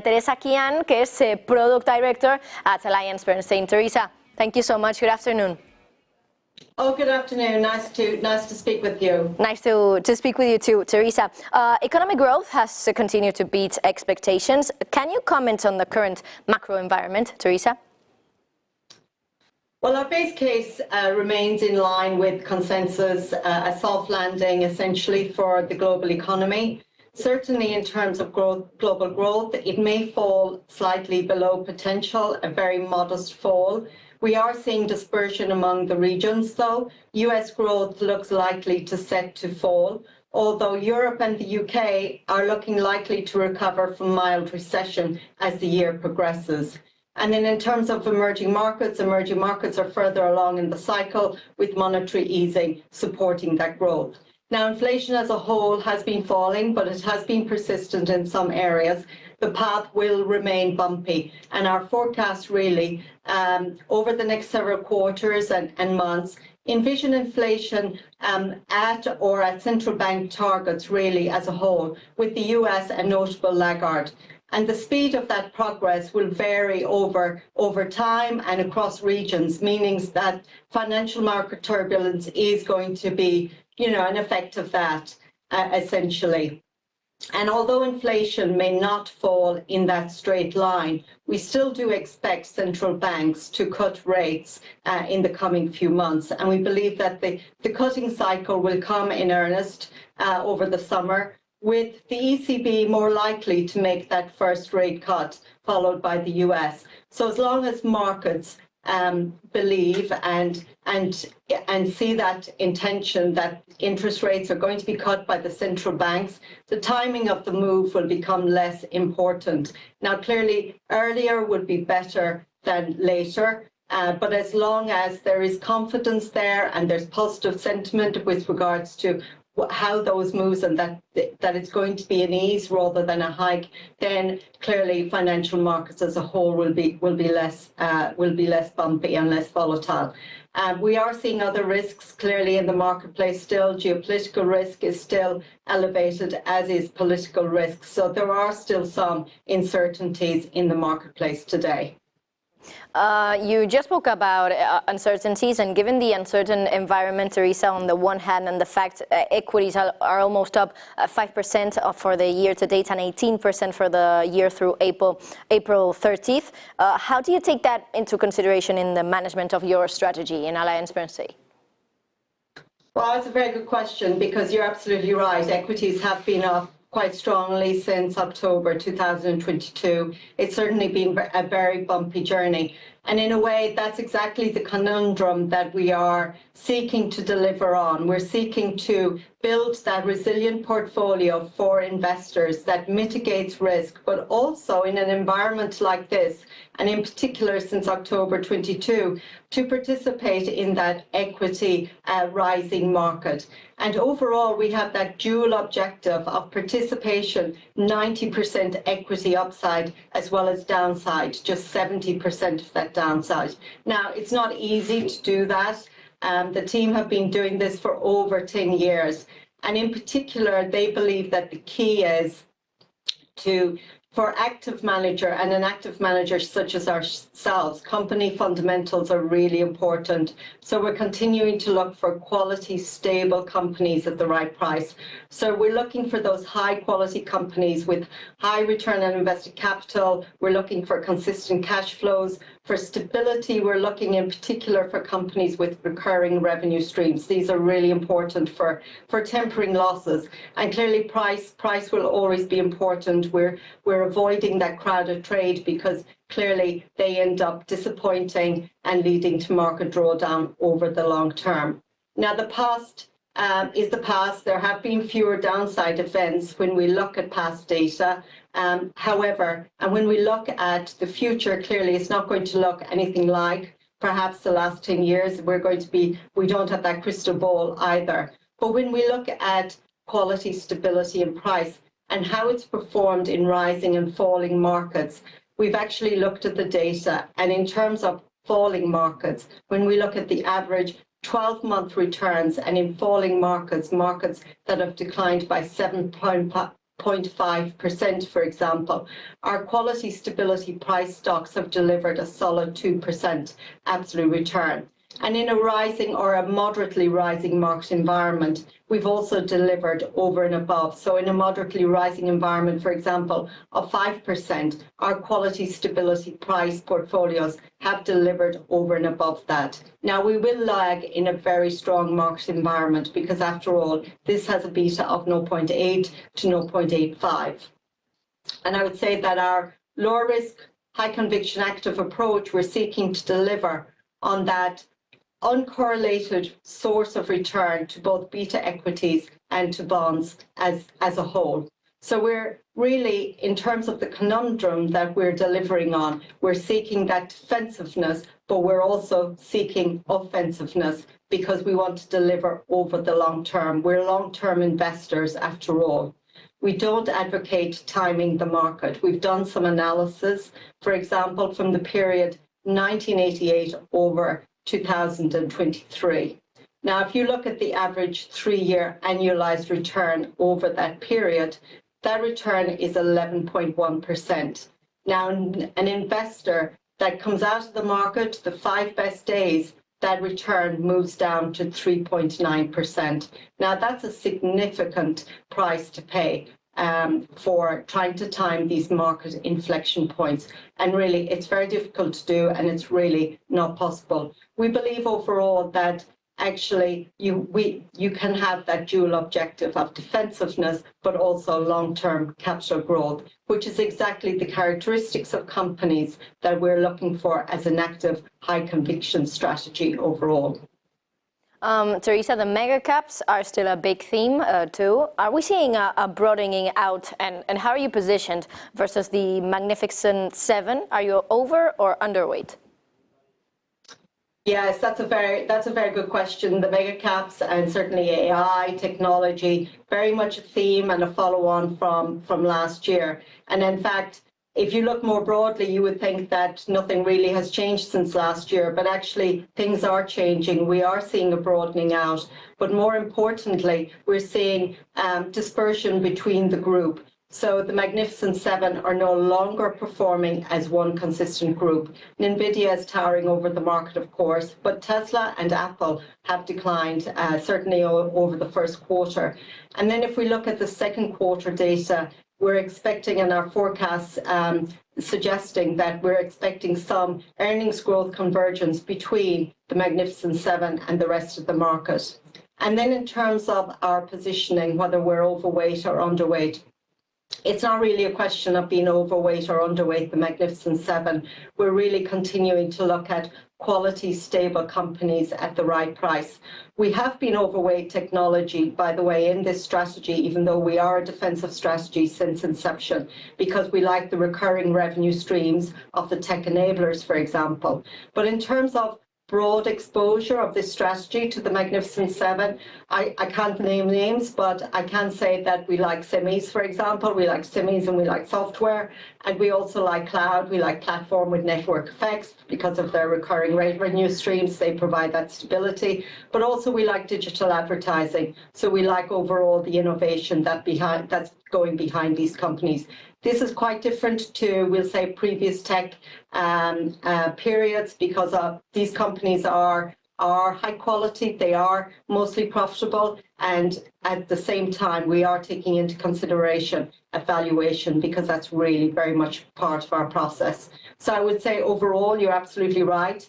Teresa Keane, que es Product Director at Alliancebernstein. Teresa, thank you so much. Good afternoon. Oh, good afternoon. Nice to speak with you. Nice to speak with you too, Teresa. Economic growth has continued to beat expectations. Can you comment on the current macro environment, Teresa? Well, our base case remains in line with consensus, a soft landing essentially for the global economy. Certainly in terms of global growth, it may fall slightly below potential, a very modest fall. We are seeing dispersion among the regions, though. US growth looks likely to fall, although Europe and the UK are looking likely to recover from mild recession as the year progresses. And then in terms of emerging markets are further along in the cycle, with monetary easing supporting that growth. Now, inflation as a whole has been falling, but it has been persistent in some areas. The path will remain bumpy, and our forecast really over the next several quarters and months envision inflation at central bank targets really as a whole, with the US a notable laggard. And the speed of that progress will vary over time and across regions, meaning that financial market turbulence is going to be, an effect of that, essentially. And although inflation may not fall in that straight line, we still do expect central banks to cut rates in the coming few months. And we believe that the cutting cycle will come in earnest over the summer, with the ECB more likely to make that first rate cut, followed by the US. So as long as markets believe and see that intention that interest rates are going to be cut by the central banks, the timing of the move will become less important. Now, clearly, earlier would be better than later, but as long as there is confidence there and there's positive sentiment with regards to how those moves and that it's going to be an ease rather than a hike, then clearly financial markets as a whole will be less bumpy and less volatile. We are seeing other risks clearly in the marketplace still. Geopolitical risk is still elevated, as is political risk. So there are still some uncertainties in the marketplace today. You just spoke about uncertainties, and given the uncertain environment, Teresa, on the one hand, and the fact equities are almost up 5% for the year to date and 18% for the year through April 30th, how do you take that into consideration in the management of your strategy in Alliancebernstein? Well, that's a very good question, because you're absolutely right. Equities have been up quite strongly since October 2022. It's certainly been a very bumpy journey. And in a way, that's exactly the conundrum that we are seeking to deliver on. We're seeking to build that resilient portfolio for investors that mitigates risk, but also in an environment like this, and in particular since October 22, to participate in that equity rising market. And overall, we have that dual objective of participation, 90% equity upside, as well as downside, just 70% of that downside. Now, it's not easy to do that. The team have been doing this for over 10 years. And in particular, they believe that the key is for active manager and an active manager such as ourselves, company fundamentals are really important. So we're continuing to look for quality, stable companies at the right price. So we're looking for those high quality companies with high return on invested capital. We're looking for consistent cash flows. For stability, we're looking in particular for companies with recurring revenue streams. These are really important for tempering losses. And clearly price will always be important. We're avoiding that crowded trade, because clearly they end up disappointing and leading to market drawdown over the long term. Now, the past is the past. There have been fewer downside events when we look at past data. However, and when we look at the future, clearly it's not going to look anything like perhaps the last 10 years. We don't have that crystal ball either. But when we look at quality, stability and price, and how it's performed in rising and falling markets, we've actually looked at the data. And in terms of falling markets, when we look at the average 12-month returns, and in falling markets that have declined by 7.5 0.5%, for example. Our quality stability price stocks have delivered a solid 2% absolute return. And in a rising or a moderately rising market environment, we've also delivered over and above. So in a moderately rising environment, for example, of 5%, our quality stability price portfolios have delivered over and above that. Now, we will lag in a very strong market environment because, after all, this has a beta of 0.8 to 0.85. And I would say that our low risk, high conviction active approach, we're seeking to deliver on that uncorrelated source of return to both beta equities and to bonds as a whole. So we're really, in terms of the conundrum that we're delivering on, we're seeking that defensiveness, but we're also seeking offensiveness because we want to deliver over the long term. We're long-term investors after all. We don't advocate timing the market. We've done some analysis, for example, from the period 1988 over 2023. Now, if you look at the average 3-year annualized return over that period, that return is 11.1%. Now, an investor that comes out of the market, the 5 best days, that return moves down to 3.9%. Now, that's a significant price to pay for trying to time these market inflection points. And really, it's very difficult to do, and it's really not possible. We believe overall that actually you can have that dual objective of defensiveness, but also long-term capital growth, which is exactly the characteristics of companies that we're looking for as an active, high conviction strategy overall. Teresa, the mega caps are still a big theme too. Are we seeing a broadening out, and how are you positioned versus the Magnificent Seven? Are you over or underweight? Yes, that's a very good question. The mega caps and certainly AI, technology, very much a theme and a follow-on from last year. And in fact, if you look more broadly, you would think that nothing really has changed since last year, but actually things are changing. We are seeing a broadening out, but more importantly, we're seeing dispersion between the group. So the Magnificent Seven are no longer performing as one consistent group. NVIDIA is towering over the market, of course, but Tesla and Apple have declined, certainly over the first quarter. And then if we look at the second quarter data, we're expecting in our forecasts suggesting that we're expecting some earnings growth convergence between the Magnificent Seven and the rest of the market. And then in terms of our positioning, whether we're overweight or underweight, it's not really a question of being overweight or underweight the Magnificent Seven. We're really continuing to look at quality, stable companies at the right price. We have been overweight technology, by the way, in this strategy, even though we are a defensive strategy since inception, because we like the recurring revenue streams of the tech enablers, for example. But in terms of broad exposure of this strategy to the Magnificent Seven, I can't name names, but I can say that we like semis, for example. We like semis and we like software, and we also like cloud. We like platform with network effects because of their recurring revenue streams. They provide that stability, but also we like digital advertising. So we like overall the innovation that's going behind these companies. This is quite different to, we'll say, previous tech periods, because these companies are high quality, they are mostly profitable, and at the same time we are taking into consideration valuation, because that's really very much part of our process. So I would say overall you're absolutely right.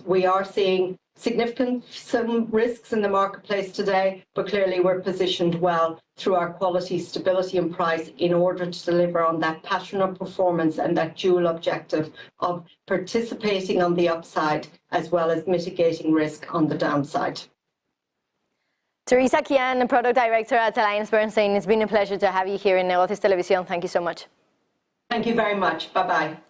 We are seeing some risks in the marketplace today, but clearly we're positioned well through our quality, stability and price in order to deliver on that pattern of performance and that dual objective of participating on the upside as well as mitigating risk on the downside. Teresa Keane, Product Director at Alliancebernstein, it's been a pleasure to have you here in Negocios Televisión. Thank you so much. Thank you very much. Bye-bye.